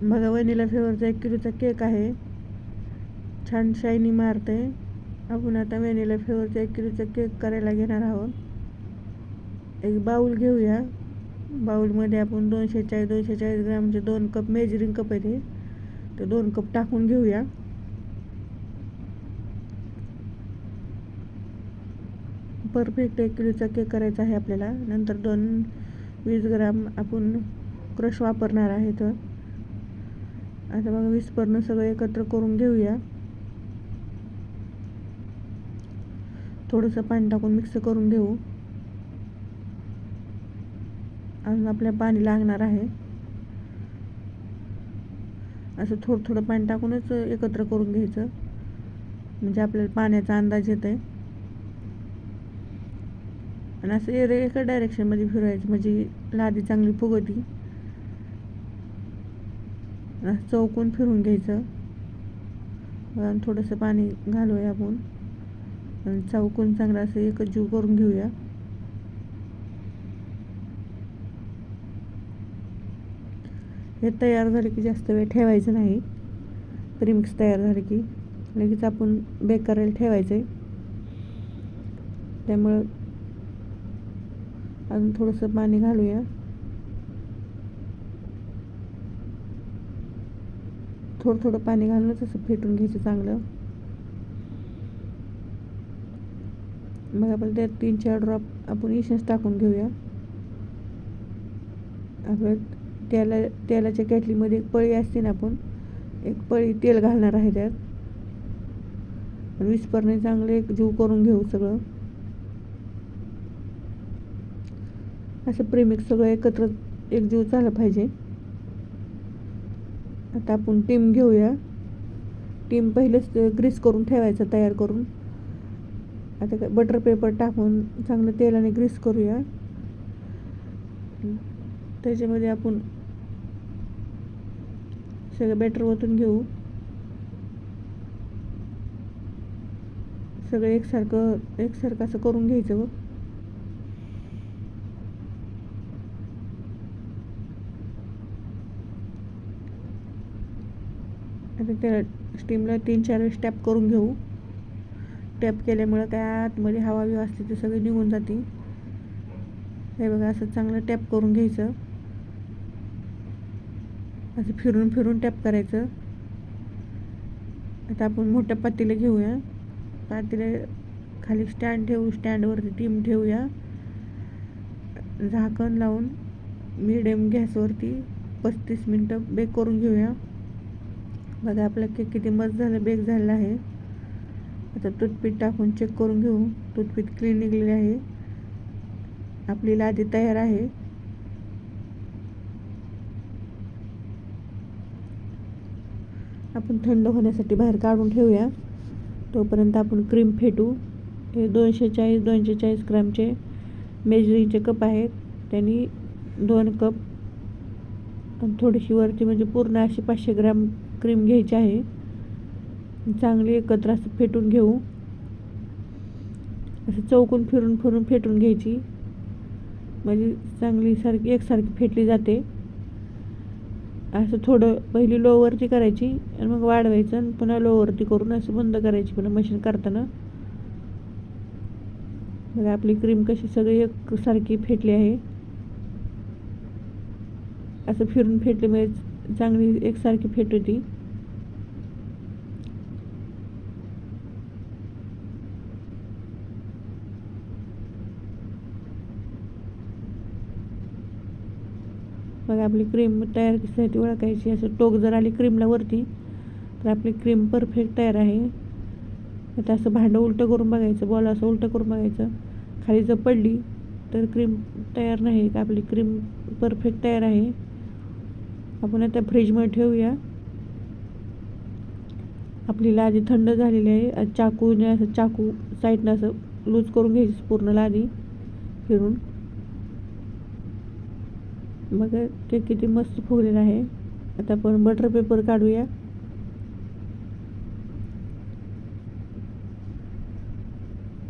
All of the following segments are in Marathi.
बघा व्हॅनिला फ्लेवरचा 1 किलोचा केक आहे. छान शायनी मारते. आपण आता व्हॅनिला फ्लेवरचा 1 किलोचा केक करायला घेणार आहोत. एक बाउल घेऊया. बाउलमध्ये आपण 240 ग्रामचे 2 कप मेजरिंग कप आहे ते 2 कप टाकून घेऊया. परफेक्ट 1 किलोचा केक करायचा आहे आपल्याला. नंतर 20 ग्राम आपण क्रश वापरणार आहे. तर आता बघा विस्परनं सगळं एकत्र करून घेऊया. थोडंसं पाणी टाकून मिक्स करून घेऊ. अजून आपल्याला पाणी लागणार आहे. असं थोडं पाणी टाकूनच एकत्र करून घ्यायचं, म्हणजे आपल्याला पाण्याचा अंदाज येत आहे. आणि असं एका डायरेक्शनमध्ये फिरवायचं, म्हणजे लादी चांगली फुगती. असं चौकून फिरून घ्यायचं. आणि थोडंसं पाणी घालूया आपण आणि चौकून चांगलं असं एकच जीव करून घेऊया. हे तयार झाले की जास्त वेळ ठेवायचं नाही. प्रीमिक्स तयार झाले की लगेच आपण बेक करायला ठेवायचं आहे. त्यामुळं अजून थोडंसं पाणी घालूया. थोडं पाणी घालूनच असं फेटून घ्यायचं चांगलं. मग आपण त्यात 3-4 ड्रॉप आपण इसेन्स टाकून घेऊया. आपलं तेलाच्या केटलीमध्ये एक पळी असते ना, आपण एक पळी तेल घालणार आहे त्यात. आणि विस्परने चांगलं एक जीव करून घेऊ सगळं. असं प्रीमिक्स सगळं एकत्र एक जीव झालं पाहिजे. आता आपण टीम घेऊया. टीम पहिलेच ग्रीस करून ठेवायचं तयार करून. आता बटर पेपर टाकून चांगलं तेलाने ग्रीस करूया. त्याच्यामध्ये आपण सगळं बॅटर ओतून घेऊ. सगळं एकसारखं असं करून घ्यायचं. आता त्या स्टीमला 3-4 वेळेस टॅप करून घेऊ. टॅप केल्यामुळं काय आतमध्ये हवा बिवा असते ते सगळी निघून जाते. हे बघा असं चांगलं टॅप करून घ्यायचं. असं फिरून टॅप करायचं. आता आपण मोठ्या पातेलं घेऊया. पातेलं खाली स्टँड ठेवू. स्टँडवरती टीम ठेवूया. झाकण लावून मिडियम गॅसवरती 35 मिनटं बेक करून घेऊया. बघा आपला केक किती मस्त झालं, बेक झालेला आहे. आता टूथपीक टाकून चेक करून घेऊ. टूथपीक क्लीन निघलेली आहे. आपली लादी तयार आहे. आपण थंड होण्यासाठी बाहेर काढून ठेवूया. तोपर्यंत आपण क्रीम फेटू. हे 240 ग्रामचे मेजरिंगचे कप आहेत. त्यांनी 2 कप आणि थोडीशी वरती म्हणजे पूर्ण अशी 500 ग्राम क्रीम घ्यायची आहे. चांगली एकत्र असं फेटून घेऊ. असं चौकून फिरून फेटून घ्यायची, म्हणजे चांगली एकसारखी फेटली जाते. असं थोडं पहिली लोवरती करायची आणि मग वाढवायचं आणि पुन्हा लोवरती करून असं बंद करायची पुन्हा मशीन करताना. बघा आपली क्रीम कशी सगळी एकसारखी फेटली आहे. असं फिरून फेटली म्हणजे चांगली एकसारखी फेट होती. बघा आपली क्रीम तयार कशासाठी ओळखायची, असं टोक जर आली क्रीमला वरती तर आपली क्रीम परफेक्ट तयार आहे. आता असं भांडं उलटं करून बघायचं, बॉल असं उलटं करून बघायचं. खाली जर पडली तर क्रीम तयार नाही. आपली क्रीम परफेक्ट तयार आहे. आपण आता फ्रीजमध्ये ठेवूया. आपली लादी थंड झालेली आहे. चाकूने असं चाकू साईडनं असं लूज करून घ्यायची पूर्ण लादी फिरून. बघा केक किती मस्त फुगलेला आहे. आता आपण बटर पेपर काढूया.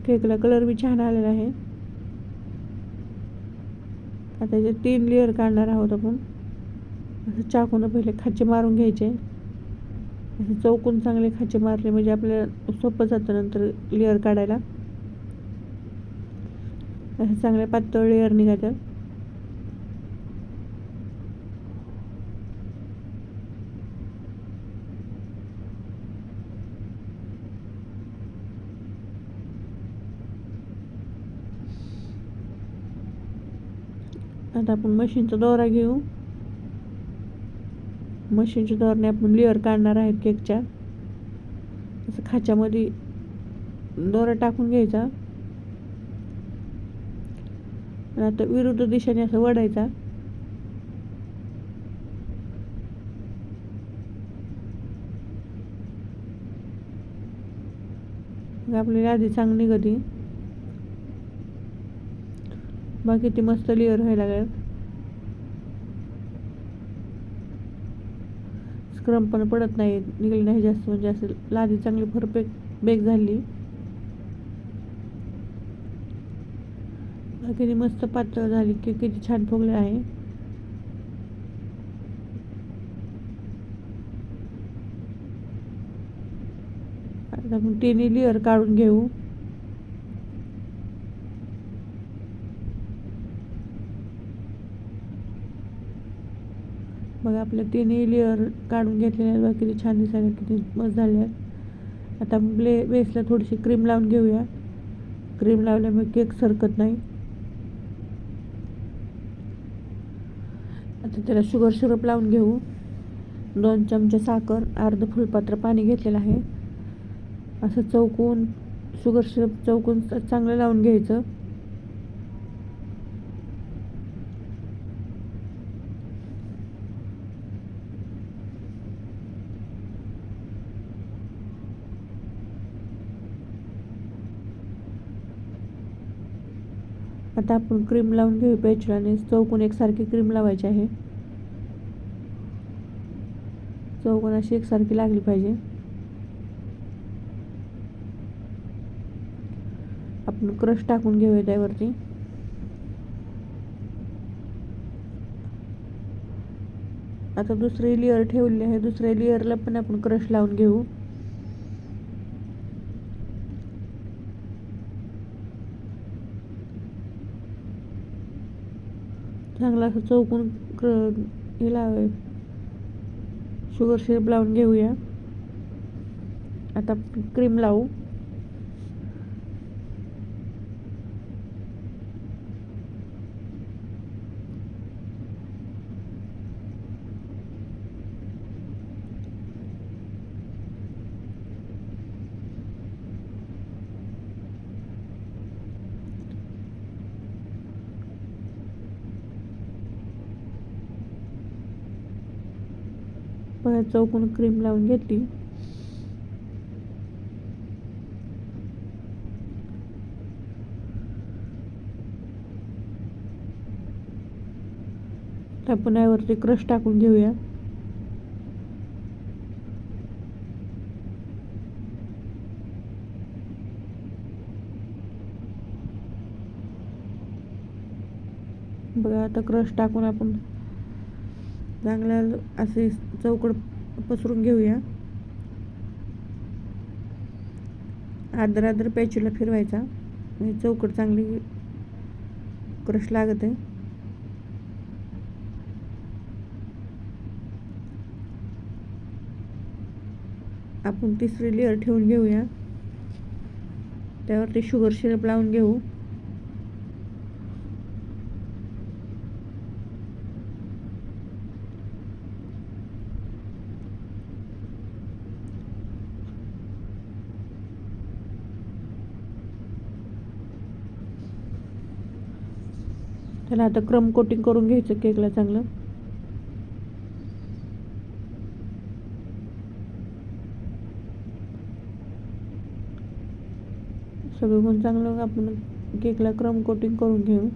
केकला कलर बी छान आलेला आहे. आता याचे 3 लेअर काढणार आहोत आपण. असं चाकूनं पहिले खाचे मारून घ्यायचे. असं चौकून चांगले खाचे मारले म्हणजे आपल्याला सोपं जातं नंतर लेअर काढायला. असं चांगले पातळ लेअर निघायचं. आता आपण मशीनचा दोरा घेऊ. मशीनच्या दोऱ्याने आपण लेअर काढणार आहेत केकच्या. असं खाच्यामध्ये दोरा टाकून घ्यायचा आणि आता विरुद्ध दिशेने असं वडायचा. मग आपल्याला आधी चांगली निघती. बघा किती मस्त लेअर व्हायला लागले. स्क्रम पण पडत नाही, निघली नाही जास्त, म्हणजे असं लादी चांगली परफेक्ट बेक झाली. किती मस्त पातळ झाली की किती छान फुगले आहे. आता आपण तिन्ही लेअर काढून घेऊ. बघा आपल्या तिन्ही लेअर काढून घेतलेल्या किती छान दिसायला, किती मस्त झाल्या. आता बेसला थोडीशी क्रीम लावून घेऊया. क्रीम लावल्यामुळे केक सरकत नाही. आता त्याला शुगर सिरप लावून घेऊ. 2 चमचे साखर, अर्ध फुलपात्र पाणी घेतलेलं आहे. असं चौकून शुगर सिरप चौकून चांगलं लावून घ्यायचं. आता आपण क्रीम लावून घेऊ पेचल्याने. चौकून एकसारखी क्रीम लावायची आहे. चौकून अशी एकसारखी लागली पाहिजे. आपण क्रश टाकून घेऊया त्यावरती. आता दुसरी लेअर ठेवली आहे. दुसऱ्या लेअरला पण आपण क्रश लावून घेऊ. चांगला असं चौकून हे लावाय शुगर सिरप लावून घेऊया. आता क्रीम लावू. बघा चौकून क्रीम लावून घेतली. आपण यावरती क्रश टाकून घेऊया. बघा आता क्रश टाकून आपण चांगला असे चौकड पसरून घेऊया. आदर पॅचूला फिरवायचा म्हणजे चौकड चांगली क्रश लागत आहे. आपण तिसरी लेअर ठेवून घेऊया. त्यावरती शुगर सिरप लावून घेऊ. त्याला आता क्रम कोटिंग करून घ्यायचं केकला चांगलं. सगळं चांगलं आपण केकला क्रम कोटिंग करून घेऊ.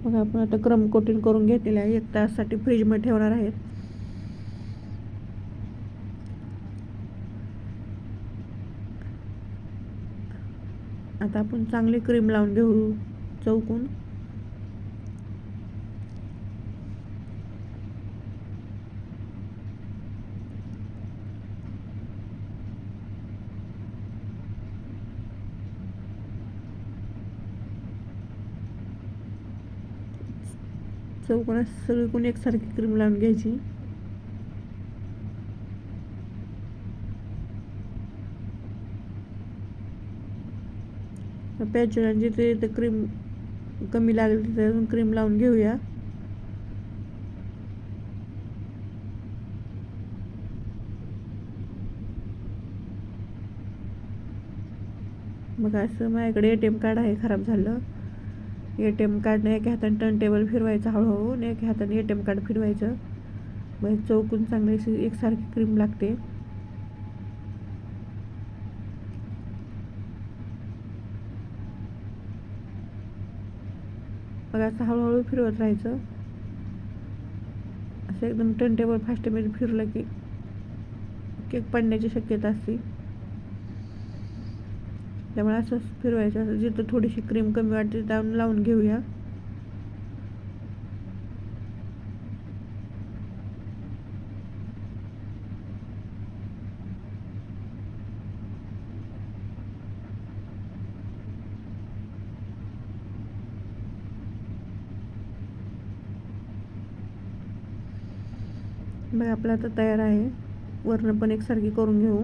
मग आपण आता क्रम कोटिंग करून घेतलेलं आहे. 1 ताससाठी फ्रीजमध्ये ठेवणार आहेत. आता आपण चांगली क्रीम लावून घेऊ चौकून. चौकोनात सगळीकडून एकसारखी क्रीम लावून घ्यायची. पॅचला जिथे क्रीम कमी लागली तिथे अजून क्रीम लावून घेऊया. मग असं माझ्याकडे ATM कार्ड आहे, खराब झालं. ATM कार्डने एका हाताने टर्न टेबल फिरवायचं हळूहळू आणि एका हाताने ATM कार्ड फिरवायचं. मग चौकून चांगली एकसारखी क्रीम लागते. मग असं हळूहळू फिरवत राहायचं. असं एकदम टर्न टेबल फास्टमध्ये फिरलं की केक पडण्याची शक्यता असते. त्यामुळे असंच फिरवायचं. जिथं थोडीशी क्रीम कमी वाटते तिथं लावून घेऊया. मग आपलं आता तयार आहे. वरण पण एकसारखी करून घेऊ.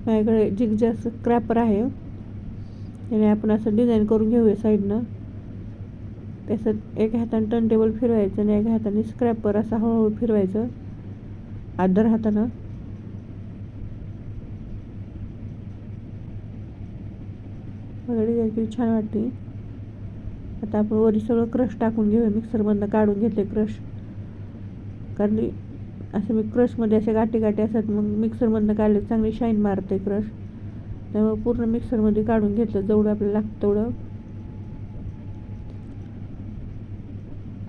माझ्याकडे जिगजॅग क्रॅपर आहे. त्याने आपण असं डिझाईन करून घेऊया साईडनं. त्याचं एका हाताने टर्न टेबल फिरवायचं आणि एका हाताने स्क्रॅपर असं हळूहळू फिरवायचं आदर हातानं. मला डिझाईन किती छान वाटते. आता आपण वरी सगळं क्रश टाकून घेऊया. मिक्सरमधनं काढून घेतले क्रश, कारण असं मी क्रशमध्ये असे गाठी गाठी असतात. मग मिक्सरमधनं काढले चांगली शाईन मारते क्रश. त्यामुळे पूर्ण मिक्सरमध्ये काढून घेतलं जेवढं आपल्याला लागतं तेवढं.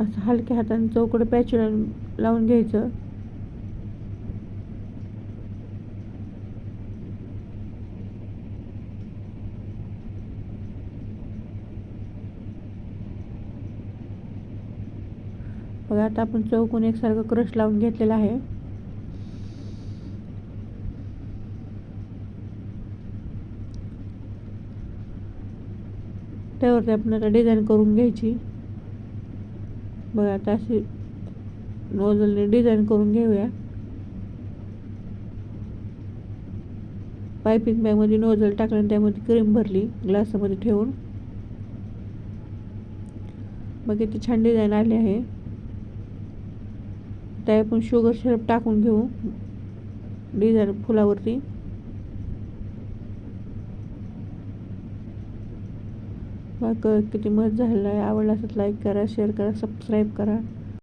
असं हलक्या हाताने चौकडं पॅच लावून घ्यायचं. बघा आता आपण चौकोन एकसारखं क्रश लावून घेतलेलं आहे. त्यावरती आपण आता डिझाईन करून घ्यायची. बघा आता अशी नोझलने डिझाईन करून घेऊया. पायपिंग बॅगमध्ये नोझल टाकलं, त्यामध्ये क्रीम भरली ग्लासामध्ये ठेवून. मग किती छान डिझाईन आली आहे. त्या आपण शुगर सिरप टाकून घेऊ डिझाईन फुलावरती. बघा किती मस्त झालेलं आहे. आवडला असेल लाईक करा, शेअर करा, सबस्क्राईब करा.